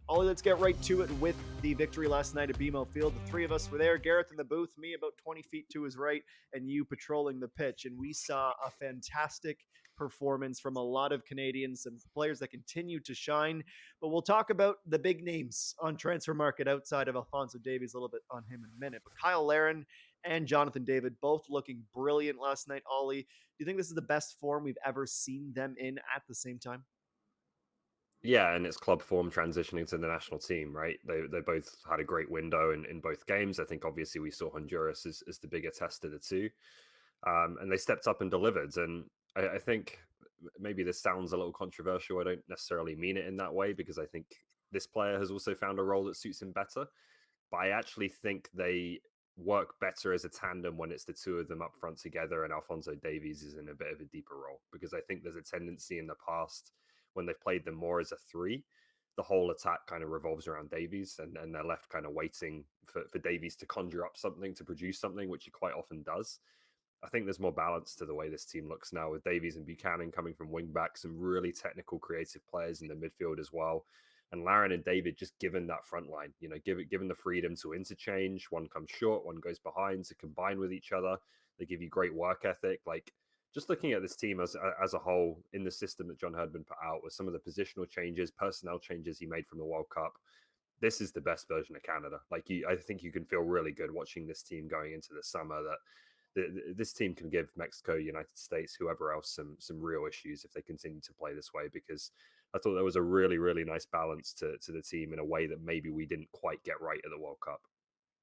Ollie, let's get right to it with the victory last night at BMO Field. The three of us were there, Gareth in the booth, me about 20 feet to his right, and you patrolling the pitch. And we saw a fantastic performance from a lot of Canadians and players that continue to shine. But we'll talk about the big names on transfer market outside of Alphonso Davies, a little bit on him in a minute. But Cyle Larin and Jonathan David both looking brilliant last night. Ollie, do you think this is the best form we've ever seen them in at the same time? Yeah, and it's club form transitioning to the national team, right? They both had a great window in both games. I think obviously we saw Honduras as the bigger test of the two. And they stepped up and delivered. And I think maybe this sounds a little controversial. I don't necessarily mean it in that way because I think this player has also found a role that suits him better. But I actually think they work better as a tandem when it's the two of them up front together and Alphonso Davies is in a bit of a deeper role because I think there's a tendency in the past when they've played them more as a three, the whole attack kind of revolves around Davies and they're left kind of waiting for Davies to conjure up something, to produce something, which he quite often does. I think there's more balance to the way this team looks now with Davies and Buchanan coming from wing back, some really technical, creative players in the midfield as well. And Larin and David just given that front line, given the freedom to interchange. One comes short, one goes behind to combine with each other. They give you great work ethic. Like just looking at this team as a whole in the system that John Herdman put out with some of the positional changes, personnel changes he made from the World Cup, this is the best version of Canada. I think you can feel really good watching this team going into the summer that this team can give Mexico, United States, whoever else some real issues if they continue to play this way, because I thought there was a really, really nice balance to the team in a way that maybe we didn't quite get right at the World Cup.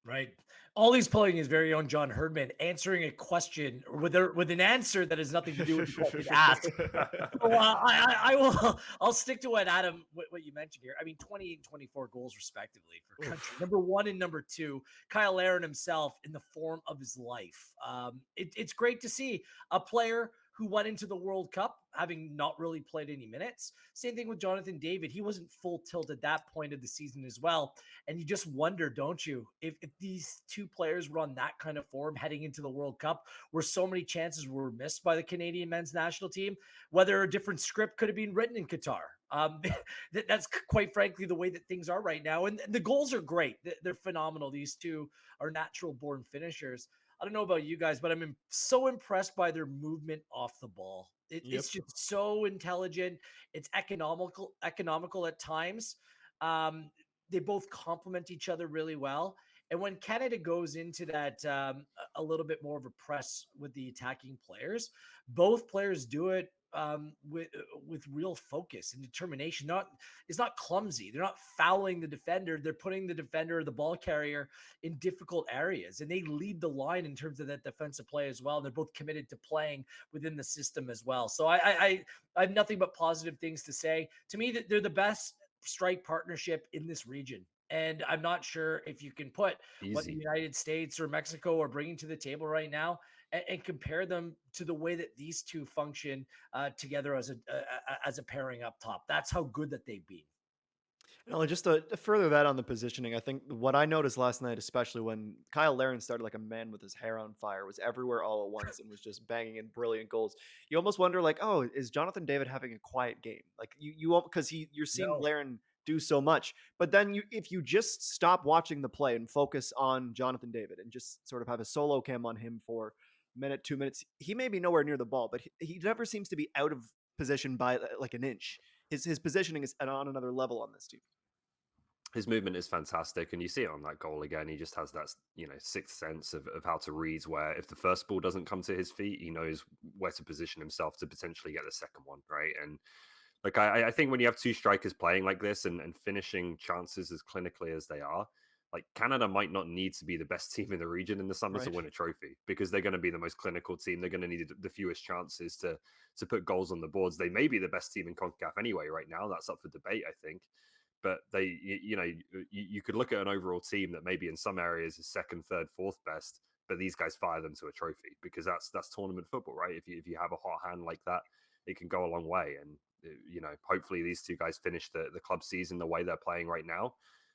Right. Ollie's pulling his very own John Herdman, answering a question with an answer that has nothing to do with the question asked. So, I'll stick to what Adam, what you mentioned here. I mean, 28 and 24 goals respectively for country. Number one and number two, Cyle Larin himself in the form of his life. It's great to see a player who went into the World Cup having not really played any minutes. Same thing with Jonathan David. He wasn't full tilt at that point of the season as well. And you just wonder, don't you, if these two players were on that kind of form heading into the World Cup, where so many chances were missed by the Canadian men's national team, whether a different script could have been written in Qatar. That's quite frankly the way that things are right now. And the goals are great. They're phenomenal. These two are natural born finishers. I don't know about you guys, but I'm so impressed by their movement off the ball. It's just so intelligent. It's economical at times. They both complement each other really well. And when Canada goes into that a little bit more of a press with the attacking players, both players do it with real focus and determination. It's not clumsy. They're not fouling the defender. They're putting the defender or the ball carrier in difficult areas, and they lead the line in terms of that defensive play as well. They're both committed to playing within the system as well. So I have nothing but positive things to say. To me, that they're the best strike partnership in this region. And I'm not sure if you can put what the United States or Mexico are bringing to the table right now and compare them to the way that these two function together as a pairing up top. That's how good that they've been. No, just to further that on the positioning, I think what I noticed last night, especially when Cyle Larin started like a man with his hair on fire, was everywhere all at once and was just banging in brilliant goals. You almost wonder, like, oh, is Jonathan David having a quiet game? Like you won't, because you're seeing Larin do so much. But then if you just stop watching the play and focus on Jonathan David and just sort of have a solo cam on him for a minute, 2 minutes, he may be nowhere near the ball, but he never seems to be out of position by like an inch. His positioning is on another level on this team. His movement is fantastic, and you see it on that goal again. He just has that, sixth sense of how to read, where if the first ball doesn't come to his feet, he knows where to position himself to potentially get the second one, right? And like I think when you have two strikers playing like this and finishing chances as clinically as they are, like Canada might not need to be the best team in the region in the summer to win a trophy, because they're going to be the most clinical team. They're going to need the fewest chances to put goals on the boards. They may be the best team in CONCACAF anyway right now. That's up for debate, I think. But you could look at an overall team that maybe in some areas is second, third, fourth best, but these guys fire them to a trophy, because that's tournament football, right? If you have a hot hand like that, it can go a long way. And hopefully these two guys finish the club season the way they're playing right now.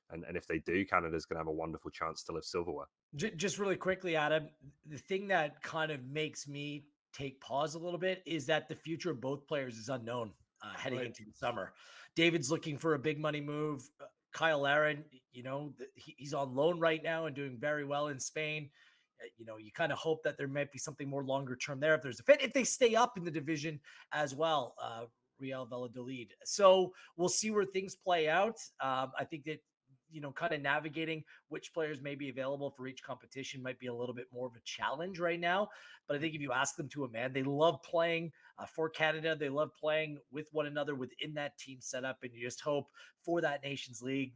And if they do, Canada's going to have a wonderful chance to lift silverware. Just really quickly, Adam, the thing that kind of makes me take pause a little bit is that the future of both players is unknown heading into the summer. David's looking for a big money move. Larin, he's on loan right now and doing very well in Spain. You kind of hope that there might be something more longer term there if there's a fit, if they stay up in the division as well. Real Valladolid. So we'll see where things play out. I think that, kind of navigating which players may be available for each competition might be a little bit more of a challenge right now. But I think if you ask them to a man, they love playing for Canada. They love playing with one another within that team setup. And you just hope for that Nations League,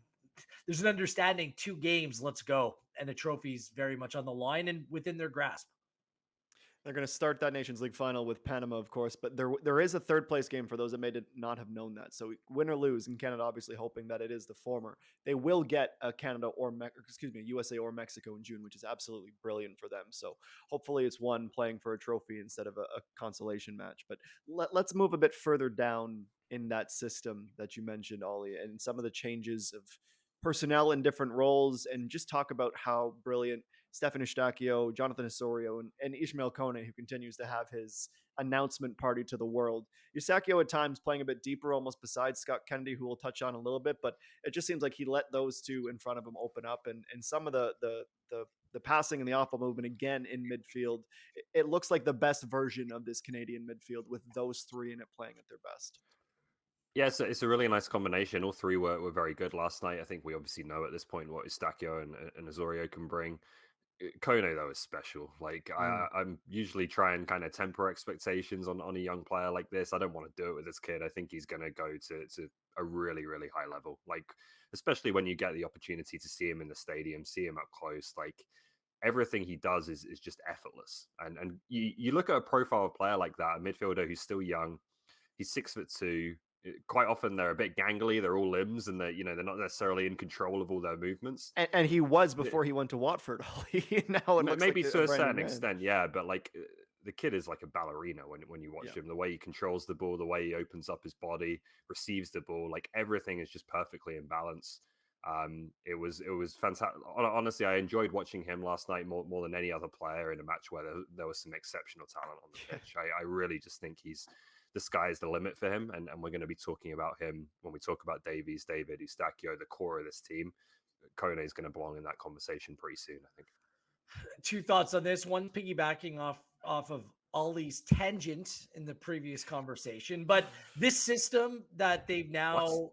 there's an understanding, 2 games, let's go. And the trophy's very much on the line and within their grasp. They're going to start that Nations League final with Panama, of course, but there is a third place game for those that may not have known that. So win or lose, and Canada obviously hoping that it is the former, they will get a Canada or USA or Mexico in June, which is absolutely brilliant for them. So hopefully it's one playing for a trophy instead of a consolation match. But let's move a bit further down in that system that you mentioned, Ollie, and some of the changes of personnel in different roles, and just talk about how brilliant Stephen Eustaquio, Jonathan Osorio, and Ismael Kone, who continues to have his announcement party to the world. Eustaquio at times playing a bit deeper, almost beside Scott Kennedy, who we'll touch on a little bit, but it just seems like he let those two in front of him open up, and some of the passing and the off-ball movement again in midfield. It looks like the best version of this Canadian midfield with those three in it playing at their best. Yeah, it's a really nice combination. All three were very good last night. I think we obviously know at this point what Eustaquio and Osorio can bring. Kone though is special. Like I'm usually try and kind of temper expectations on a young player like this. I don't want to do it with this kid. I think he's going to go to a really, really high level. Like especially when you get the opportunity to see him in the stadium, see him up close. Like everything he does is just effortless. And you look at a profile of player like that, a midfielder who's still young. He's 6'2". Quite often they're a bit gangly. They're all limbs, and they're not necessarily in control of all their movements. And he was before he went to Watford. Now it looks maybe like to a certain extent, yeah. But like the kid is like a ballerina when you watch him. The way he controls the ball, the way he opens up his body, receives the ball, like everything is just perfectly in balance. It was fantastic. Honestly, I enjoyed watching him last night more than any other player in a match where there was some exceptional talent on the pitch. I really just think the sky is the limit for him, and we're going to be talking about him when we talk about Davies, David, Eustaquio, the core of this team. Kone is going to belong in that conversation pretty soon, I think. 2 thoughts on this. One, piggybacking off of Ollie's tangent in the previous conversation, but this system that they've now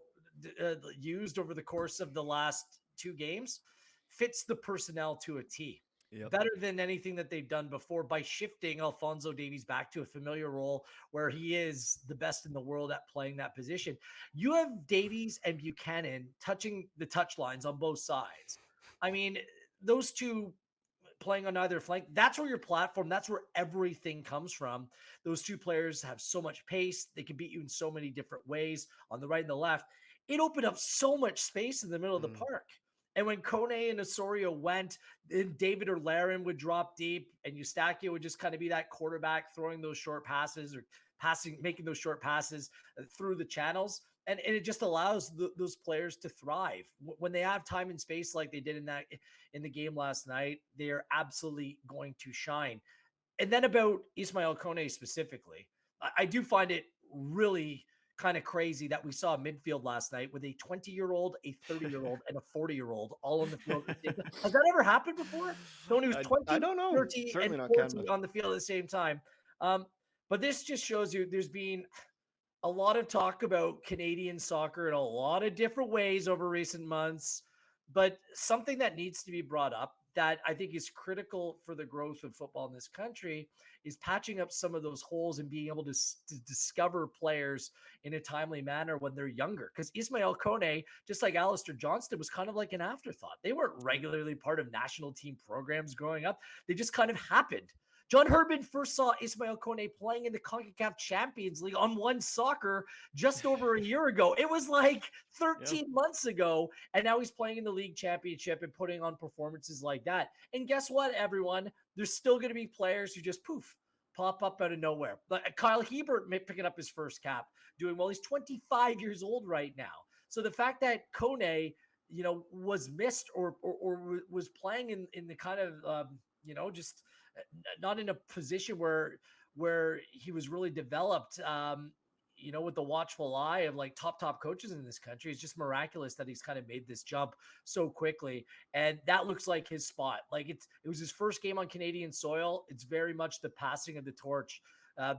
used over the course of the last 2 games fits the personnel to a T. Yep. Better than anything that they've done before by shifting Alphonso Davies back to a familiar role where he is the best in the world at playing that position. You have Davies and Buchanan touching the touch lines on both sides. I mean, those two playing on either flank, that's where your platform, that's where everything comes from. Those 2 players have so much pace. They can beat you in so many different ways on the right and the left. It opened up so much space in the middle of the park. And when Kone and Osorio went, then David or Larin would drop deep, and Eustaquio would just kind of be that quarterback throwing those short passes or making those short passes through the channels. And it just allows those players to thrive when they have time and space like they did in the game last night. They are absolutely going to shine. And then about Ismael Kone specifically, I do find it really kind of crazy that we saw midfield last night with a 20-year-old, a 30-year-old, and a 40-year-old all on the field. Has that ever happened before? No, he was 20, I don't know. 30, certainly and 40 on the field at the same time. But this just shows you there's been a lot of talk about Canadian soccer in a lot of different ways over recent months, but something that needs to be brought up that I think is critical for the growth of football in this country is patching up some of those holes and being able to discover players in a timely manner when they're younger. Because Ismael Kone, just like Alistair Johnston, was kind of like an afterthought. They weren't regularly part of national team programs growing up. They just kind of happened. John Herdman first saw Ismael Kone playing in the CONCACAF Champions League on One Soccer just over a year ago. It was like 13 months ago, and now he's playing in the league championship and putting on performances like that. And guess what, everyone? There's still going to be players who just pop up out of nowhere. But Kyle Hebert picking up his first cap, doing well. He's 25 years old right now. So the fact that Kone, was missed or was playing in the kind of, just not in a position where he was really developed. with the watchful eye of like top coaches in this country, it's just miraculous that he's kind of made this jump so quickly. And that looks like his spot. Like it was his first game on Canadian soil. It's very much the passing of the torch.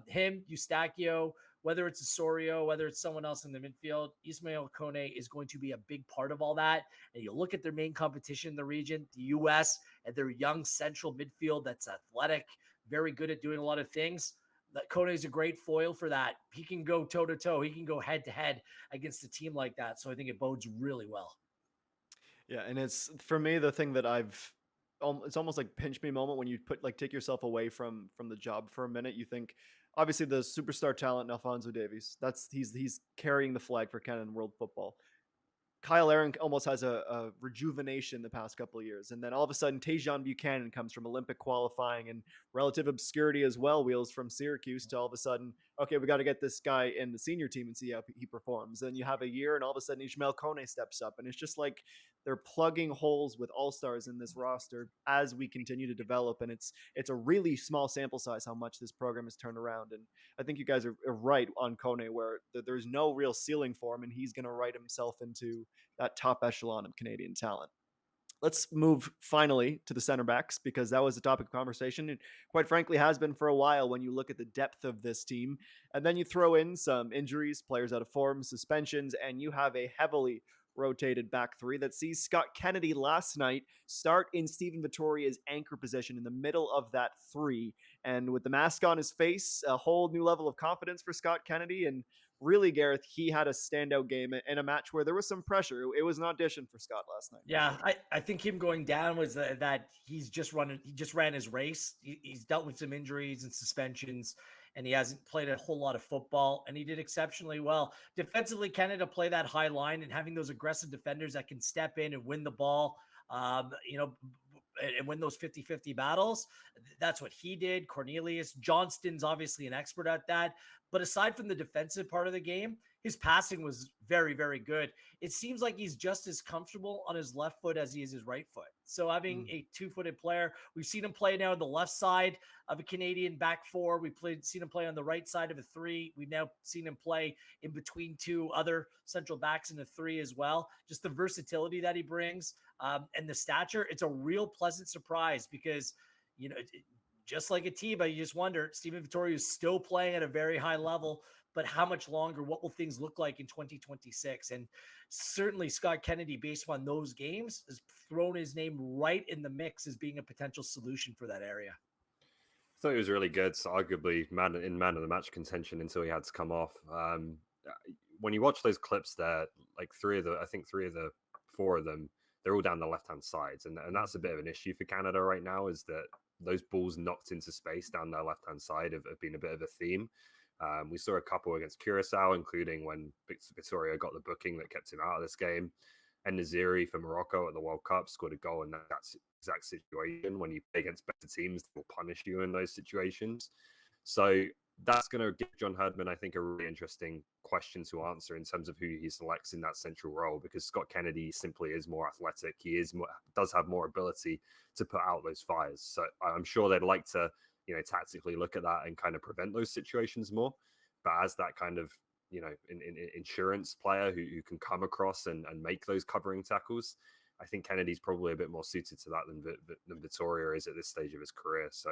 Him, Eustaquio, whether it's Osorio, whether it's someone else in the midfield, Ismael, Kone is going to be a big part of all that. And you look at their main competition in the region, the U.S., and their young central midfield that's athletic, very good at doing a lot of things. That Kone is a great foil for that. He can go toe to toe. He can go head to head against a team like that. So I think it bodes really well. Yeah, and it's for me the thing that it's almost like pinch me moment when you take yourself away from the job for a minute. You think obviously the superstar talent Alphonso Davies, he's carrying the flag for Canada in world football. Larin almost has a rejuvenation the past couple of years. And then all of a sudden, Tajon Buchanan comes from Olympic qualifying and relative obscurity as well, wheels from Syracuse to all of a sudden, okay, we got to get this guy in the senior team and see how he performs. Then you have a year and all of a sudden Ismael Kone steps up. And it's just like they're plugging holes with all-stars in this roster as we continue to develop. And it's a really small sample size how much this program has turned around. And I think you guys are right on Kone, where there's no real ceiling for him, and he's going to write himself into that top echelon of Canadian talent. Let's move finally to the center backs, because that was a topic of conversation and quite frankly has been for a while when you look at the depth of this team. And then you throw in some injuries, players out of form, suspensions, and you have a heavily rotated back three that sees Scott Kennedy last night start in Stephen Vitoria's anchor position in the middle of that three. And with the mask on his face, a whole new level of confidence for Scott Kennedy. And really, Gareth, he had a standout game in a match where there was some pressure. It was an audition for Scott last night. Yeah, I think him going down was that he just ran his race. He's dealt with some injuries and suspensions, and he hasn't played a whole lot of football, and he did exceptionally well. Defensively, Canada play that high line and having those aggressive defenders that can step in and win the ball, and win those 50-50 battles. That's what he did. Cornelius Johnston's obviously an expert at that. But aside from the defensive part of the game, his passing was very, very good. It seems like he's just as comfortable on his left foot as he is his right foot. So having a two-footed player, we've seen him play now on the left side of a Canadian back four. We've seen him play on the right side of a three. We've now seen him play in between two other central backs in a three as well. Just the versatility that he brings and the stature, it's a real pleasant surprise because, just like Atiba, you just wonder, Stephen Vitoria is still playing at a very high level, but how much longer? What will things look like in 2026? And certainly Scott Kennedy, based on those games, has thrown his name right in the mix as being a potential solution for that area. I thought he was really good. So arguably man of the match contention until he had to come off. When you watch those clips there, like three of the four of them, they're all down the left-hand sides. And that's a bit of an issue for Canada right now, is that those balls knocked into space down their left-hand side have been a bit of a theme. We saw a couple against Curacao, including when Vitoria got the booking that kept him out of this game. And Naziri for Morocco at the World Cup scored a goal in that exact situation. When you play against better teams, they'll punish you in those situations. So that's going to give John Herdman, I think, a really interesting question to answer in terms of who he selects in that central role, because Scott Kennedy simply is more athletic. He does have more ability to put out those fires. So I'm sure they'd like to, tactically look at that and kind of prevent those situations more. But as that kind of, insurance player who can come across and make those covering tackles, I think Kennedy's probably a bit more suited to that than Vitoria is at this stage of his career. So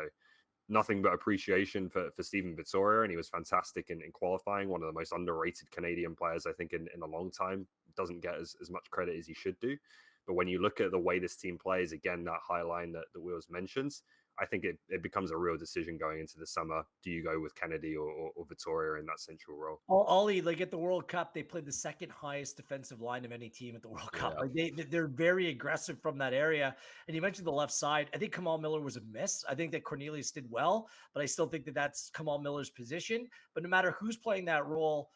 nothing but appreciation for Stephen Vitoria, and he was fantastic in qualifying. One of the most underrated Canadian players, I think, in a long time. Doesn't get as much credit as he should do. But when you look at the way this team plays, again, that high line that Wills mentions, I think it becomes a real decision going into the summer. Do you go with Kennedy or Vitoria in that central role? Ollie, like at the World Cup, they played the second highest defensive line of any team at the World Cup. Like they're very aggressive from that area. And you mentioned the left side. I think Kamal Miller was a miss. I think that Cornelius did well, but I still think that that's Kamal Miller's position. But no matter who's playing that role,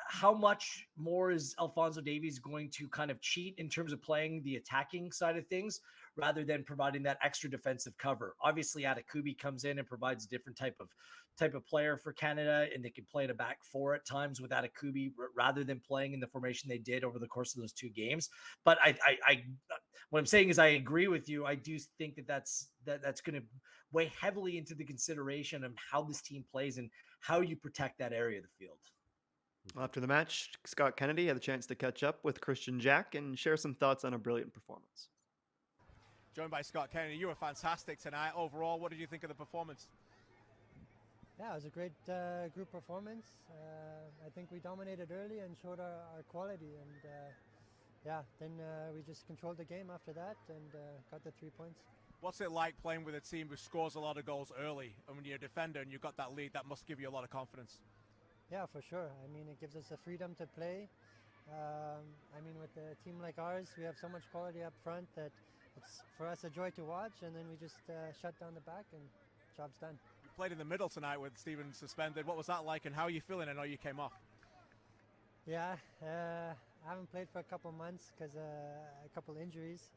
how much more is Alphonso Davies going to kind of cheat in terms of playing the attacking side of things rather than providing that extra defensive cover? Obviously, Atakubi comes in and provides a different type of player for Canada, and they can play in a back four at times with Atakubi rather than playing in the formation they did over the course of those two games. But what I'm saying is I agree with you. I do think that's going to weigh heavily into the consideration of how this team plays and how you protect that area of the field. After the match, Scott Kennedy had the chance to catch up with Christian Jack and share some thoughts on a brilliant performance. Joined by Scott Kennedy, you were fantastic tonight. Overall, what did you think of the performance? Yeah, it was a great group performance. I think we dominated early and showed our quality, and then we just controlled the game after that and got the 3 points. What's it like playing with a team who scores a lot of goals early? And when you're a defender and you've got that lead, that must give you a lot of confidence. Yeah, for sure. I mean, it gives us the freedom to play. I mean, with a team like ours, we have so much quality up front that it's for us a joy to watch, and then we just shut down the back and job's done. You played in the middle tonight with Stephen suspended. What was that like and how are you feeling? I know you came off. Yeah, I haven't played for a couple months because a couple injuries.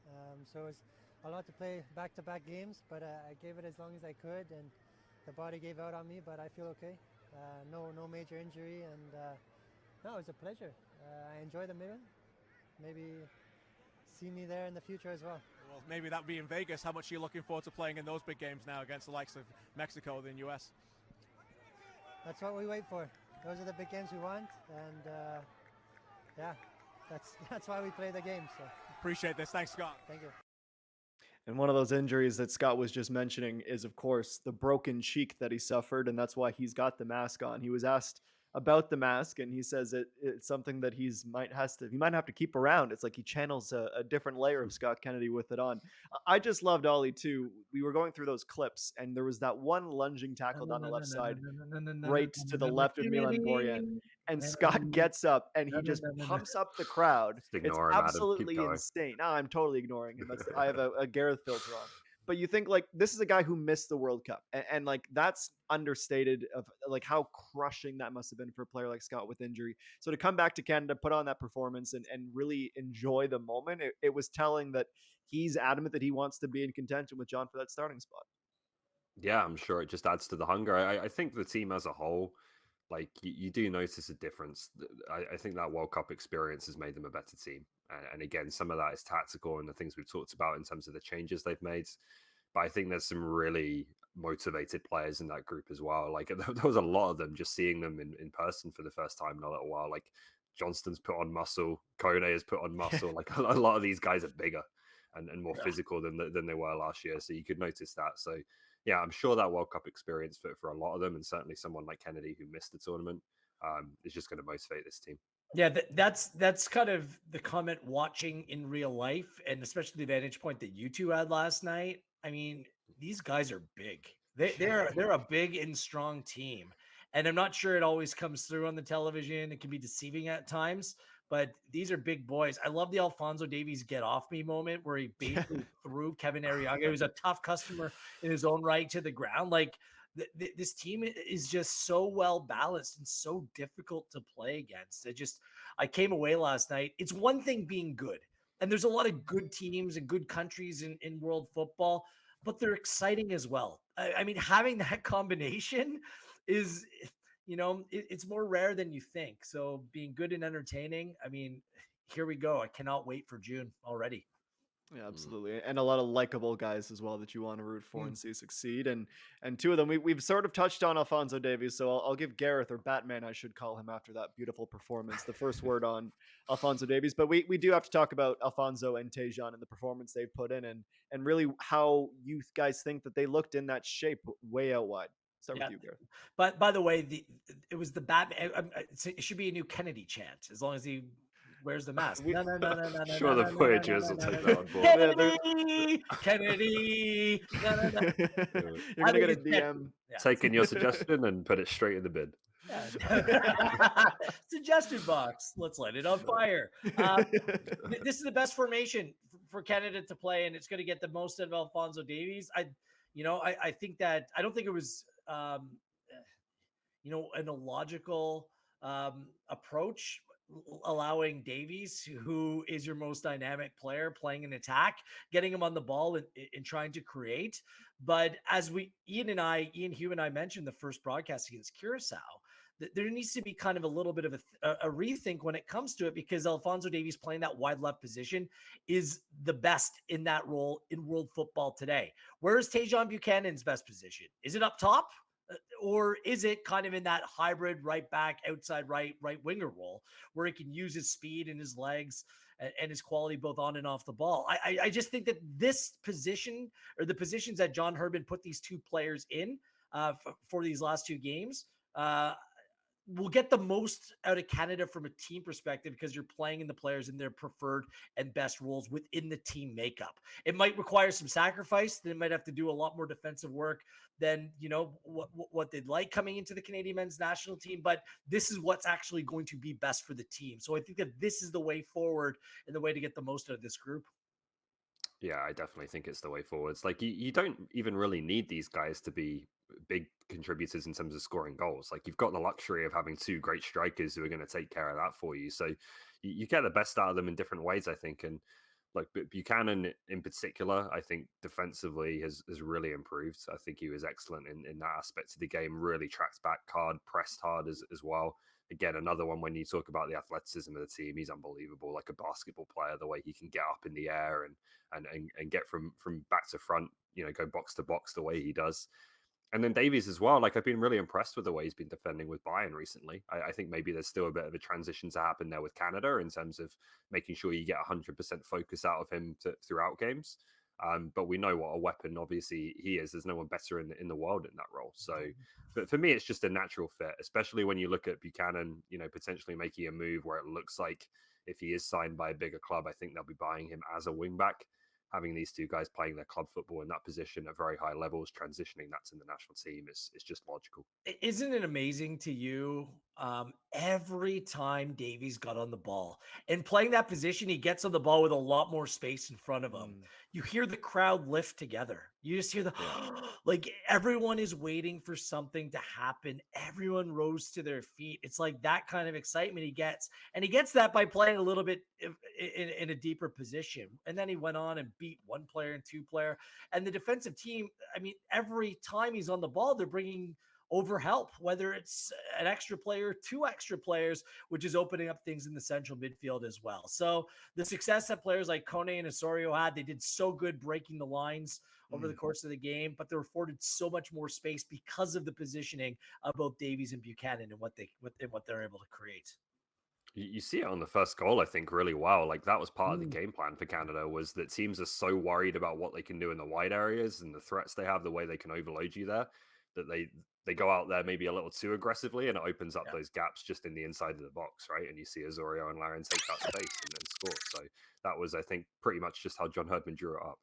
So it's a lot to play back-to-back games, but I gave it as long as I could, and the body gave out on me, but I feel okay. No major injury, and no, it was a pleasure. I enjoy the middle. Maybe see me there in the future as well. Well, maybe that'll be in Vegas. How much are you looking forward to playing in those big games now against the likes of Mexico and US? That's what we wait for. Those are the big games we want, and yeah, that's why we play the game. So appreciate this. Thanks, Scott. Thank you. And one of those injuries that Scott was just mentioning is, of course, the broken cheek that he suffered, and that's why he's got the mask on. He was asked about the mask, and he says it's something that he might have to keep around. It's like he channels a different layer of Scott Kennedy with it on. I just loved Ollie too. We were going through those clips, and there was that one lunging tackle down the left side, right to the left of Milan Borjan, and Scott gets up and he just pumps up the crowd. It's absolutely insane. No, I'm totally ignoring him. I have a Gareth filter on. But you think like this is a guy who missed the World Cup, and like that's understated of like how crushing that must have been for a player like Scott with injury. So to come back to Canada, put on that performance, and really enjoy the moment, it was telling that he's adamant that he wants to be in contention with John for that starting spot. Yeah, I'm sure it just adds to the hunger. I think the team as a whole, like you do notice a difference. I think that World Cup experience has made them a better team. And again, some of that is tactical and the things we've talked about in terms of the changes they've made. But I think there's some really motivated players in that group as well. Like there was a lot of them, just seeing them in person for the first time in a little while. Like Johnston's put on muscle, Kone has put on muscle. Like a lot of these guys are bigger and more physical than they were last year. So you could notice that. So yeah, I'm sure that World Cup experience for a lot of them, and certainly someone like Kennedy who missed the tournament, is just going to motivate this team. Yeah, that's kind of the comment watching in real life, and especially the vantage point that you two had last night. I mean, these guys are big. They're a big and strong team, and I'm not sure it always comes through on the television. It can be deceiving at times, but these are big boys. I love the Alphonso Davies get off me moment where he basically threw Kevin Arriaga, who's a tough customer in his own right, to the ground. Like this team is just so well balanced and so difficult to play against. I came away last night. It's one thing being good, and there's a lot of good teams and good countries in world football, but they're exciting as well. I mean, having that combination is, it's more rare than you think. So being good and entertaining, I mean, here we go. I cannot wait for June already. Yeah, absolutely. And a lot of likable guys as well that you want to root for and see succeed. And two of them, we've sort of touched on Alphonso Davies, so I'll give Gareth, or Batman, I should call him after that beautiful performance, the first word on Alphonso Davies. But we do have to talk about Alphonso and Tajon and the performance they've put in, and really how you guys think that they looked in that shape way out wide. Start with you, Gareth. But by the way, it was the Batman. It should be a new Kennedy chant, as long as he wears the mask. No. Sure, the Voyagers will take that on board. Kennedy. You're gonna get a DM. Taking your suggestion and put it straight in the bin. Suggestion box. Let's light it on fire. This is the best formation for Canada to play, and it's going to get the most out of Alphonso Davies. I think that I don't think it was an illogical approach, allowing Davies, who is your most dynamic player, playing an attack, getting him on the ball and trying to create. But as Ian Hugh and I mentioned the first broadcast against Curacao, there needs to be kind of a little bit of a rethink when it comes to it, because Alphonso Davies playing that wide left position is the best in that role in world football today. Where is Tajon Buchanan's best position? Is it up top? Or is it kind of in that hybrid right back, outside right winger role where he can use his speed and his legs and his quality both on and off the ball? I just think that this position, or the positions that John Herdman put these two players in for these last two games, will get the most out of Canada from a team perspective, because you're playing in the players in their preferred and best roles within the team makeup. It might require some sacrifice. They might have to do a lot more defensive work than, you know, what they'd like coming into the Canadian men's national team. But this is what's actually going to be best for the team. So I think that this is the way forward and the way to get the most out of this group. Yeah, I definitely think it's the way forwards. Like you don't even really need these guys to be big contributors in terms of scoring goals. Like you've got the luxury of having two great strikers who are going to take care of that for you. So you get the best out of them in different ways, I think. And like Buchanan in particular, I think defensively has really improved. I think he was excellent in that aspect of the game. Really tracked back hard, pressed hard as well. Again, another one when you talk about the athleticism of the team, he's unbelievable. Like a basketball player, the way he can get up in the air and get from back to front, you know, go box to box the way he does. And then Davies as well. Like I've been really impressed with the way he's been defending with Bayern recently. I think maybe there's still a bit of a transition to happen there with Canada in terms of making sure you get 100% focus out of him throughout games. But we know what a weapon, obviously, he is. There's no one better in the world in that role. So, but for me, it's just a natural fit, especially when you look at Buchanan, you know, potentially making a move where it looks like if he is signed by a bigger club, I think they'll be buying him as a wing back. Having these two guys playing their club football in that position at very high levels, transitioning that to the national team is just logical. Isn't it amazing to you? Every time Davies got on the ball and playing that position, he gets on the ball with a lot more space in front of him. You hear the crowd lift together. You just hear the like everyone is waiting for something to happen. Everyone rose to their feet. It's like that kind of excitement he gets. And he gets that by playing a little bit in a deeper position. And then he went on and beat one player and two player. And the defensive team, I mean, every time he's on the ball, they're bringing over help, whether it's an extra player, two extra players, which is opening up things in the central midfield as well. So the success that players like Kone and Osorio had, they did so good breaking the lines over the course of the game, but they're afforded so much more space because of the positioning of both Davies and Buchanan and what they're able to create. You see it on the first goal, I think, really well. Like that was part of the game plan for Canada, was that teams are so worried about what they can do in the wide areas and the threats they have, the way they can overload you there, that they go out there maybe a little too aggressively, and it opens up those gaps just in the inside of the box, right? And you see Osorio and Larin take that space and then score. So that was, I think, pretty much just how John Herdman drew it up.